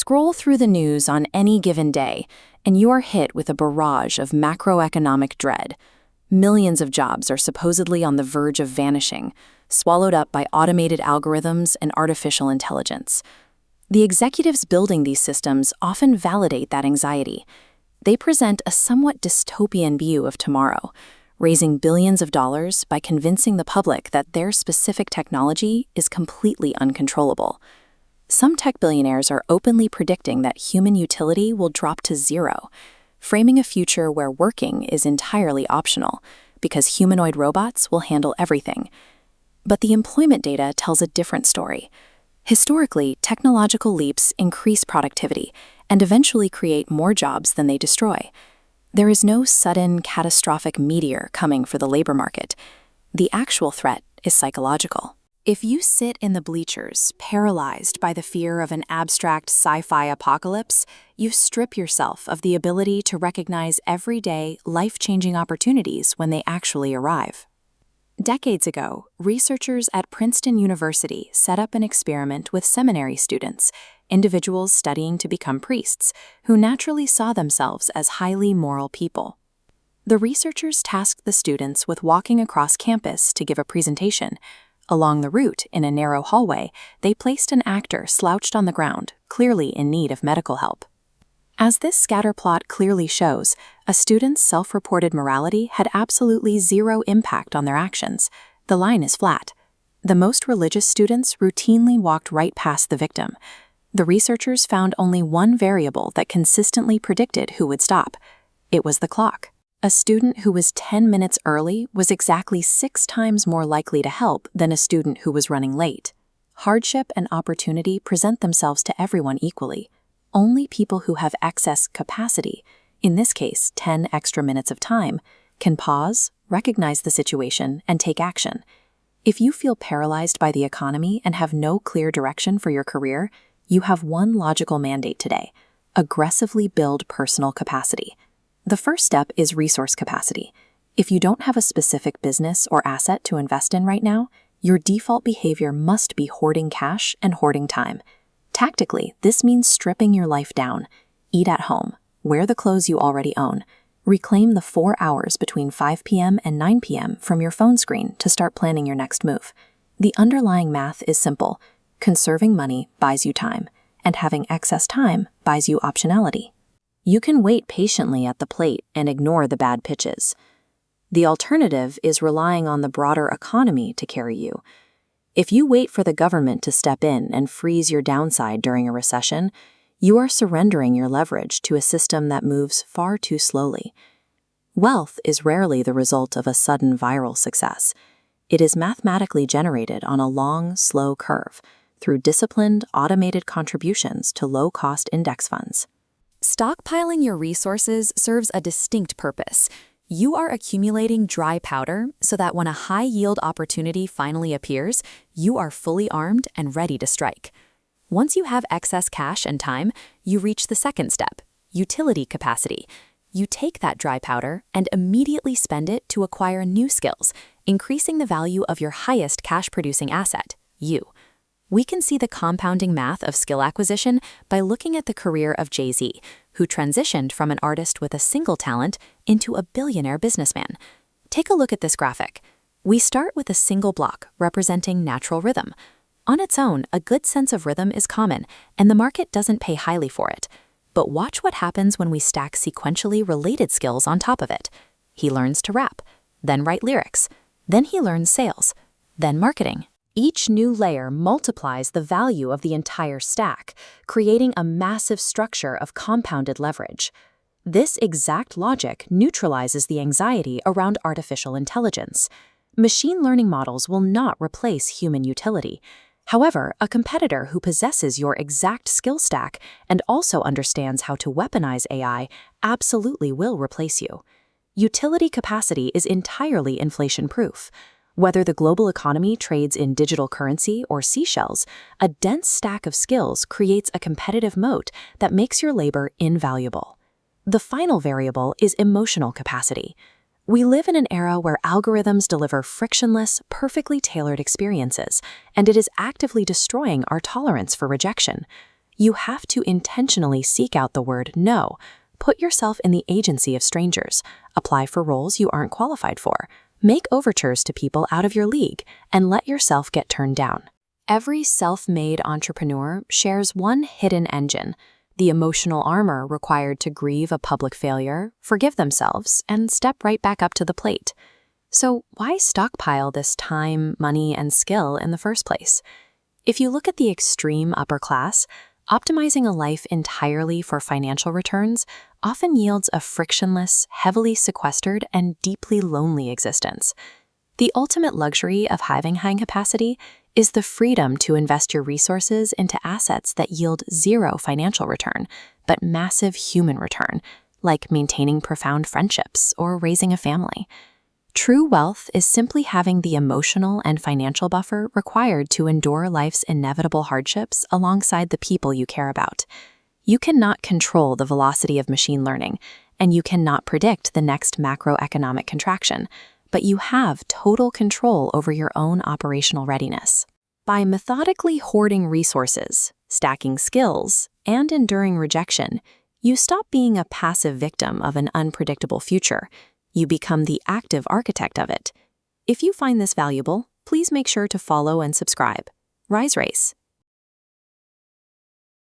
Scroll through the news on any given day, and you are hit with a barrage of macroeconomic dread. Millions of jobs are supposedly on the verge of vanishing, swallowed up by automated algorithms and artificial intelligence. The executives building these systems often validate that anxiety. They present a somewhat dystopian view of tomorrow, raising billions of dollars by convincing the public that their specific technology is completely uncontrollable. Some tech billionaires are openly predicting that human utility will drop to zero, framing a future where working is entirely optional because humanoid robots will handle everything. But the employment data tells a different story. Historically, technological leaps increase productivity and eventually create more jobs than they destroy. There is no sudden, catastrophic meteor coming for the labor market. The actual threat is psychological. If you sit in the bleachers, paralyzed by the fear of an abstract sci-fi apocalypse, you strip yourself of the ability to recognize everyday, life-changing opportunities when they actually arrive. Decades ago, researchers at Princeton University set up an experiment with seminary students, individuals studying to become priests, who naturally saw themselves as highly moral people. The researchers tasked the students with walking across campus to give a presentation. Along the route, in a narrow hallway, they placed an actor slouched on the ground, clearly in need of medical help. As this scatter plot clearly shows, a student's self-reported morality had absolutely zero impact on their actions. The line is flat. The most religious students routinely walked right past the victim. The researchers found only one variable that consistently predicted who would stop. It was the clock. A student who was 10 minutes early was exactly 6 times more likely to help than a student who was running late. Hardship and opportunity present themselves to everyone equally. Only people who have excess capacity, in this case 10 extra minutes of time, can pause, recognize the situation, and take action. If you feel paralyzed by the economy and have no clear direction for your career, you have one logical mandate today: aggressively build personal capacity. The first step is resource capacity. If you don't have a specific business or asset to invest in right now, your default behavior must be hoarding cash and hoarding time. Tactically, this means stripping your life down. Eat at home. Wear the clothes you already own. Reclaim the 4 hours between 5 p.m. and 9 p.m. from your phone screen to start planning your next move. The underlying math is simple. Conserving money buys you time, and having excess time buys you optionality. You can wait patiently at the plate and ignore the bad pitches. The alternative is relying on the broader economy to carry you. If you wait for the government to step in and freeze your downside during a recession, you are surrendering your leverage to a system that moves far too slowly. Wealth is rarely the result of a sudden viral success. It is mathematically generated on a long, slow curve through disciplined, automated contributions to low-cost index funds. Stockpiling your resources serves a distinct purpose. You are accumulating dry powder so that when a high-yield opportunity finally appears, you are fully armed and ready to strike. Once you have excess cash and time, you reach the second step, utility capacity. You take that dry powder and immediately spend it to acquire new skills, increasing the value of your highest cash-producing asset, you. We can see the compounding math of skill acquisition by looking at the career of Jay-Z, who transitioned from an artist with a single talent into a billionaire businessman. Take a look at this graphic. We start with a single block representing natural rhythm. On its own, a good sense of rhythm is common, and the market doesn't pay highly for it. But watch what happens when we stack sequentially related skills on top of it. He learns to rap, then write lyrics, then he learns sales, then marketing. Each new layer multiplies the value of the entire stack, creating a massive structure of compounded leverage. This exact logic neutralizes the anxiety around artificial intelligence. Machine learning models will not replace human utility. However, a competitor who possesses your exact skill stack and also understands how to weaponize AI absolutely will replace you. Utility capacity is entirely inflation-proof. Whether the global economy trades in digital currency or seashells, a dense stack of skills creates a competitive moat that makes your labor invaluable. The final variable is emotional capacity. We live in an era where algorithms deliver frictionless, perfectly tailored experiences, and it is actively destroying our tolerance for rejection. You have to intentionally seek out the word no. Put yourself in the agency of strangers. Apply for roles you aren't qualified for. Make overtures to people out of your league, and let yourself get turned down. Every self-made entrepreneur shares one hidden engine, the emotional armor required to grieve a public failure, forgive themselves, and step right back up to the plate. So why stockpile this time, money, and skill in the first place? If you look at the extreme upper class, optimizing a life entirely for financial returns often yields a frictionless, heavily sequestered, and deeply lonely existence. The ultimate luxury of having high capacity is the freedom to invest your resources into assets that yield zero financial return, but massive human return, like maintaining profound friendships or raising a family. True wealth is simply having the emotional and financial buffer required to endure life's inevitable hardships alongside the people you care about. You cannot control the velocity of machine learning, and you cannot predict the next macroeconomic contraction, but you have total control over your own operational readiness. By methodically hoarding resources, stacking skills, and enduring rejection, you stop being a passive victim of an unpredictable future. You become the active architect of it. If you find this valuable, please make sure to follow and subscribe. Rise Race,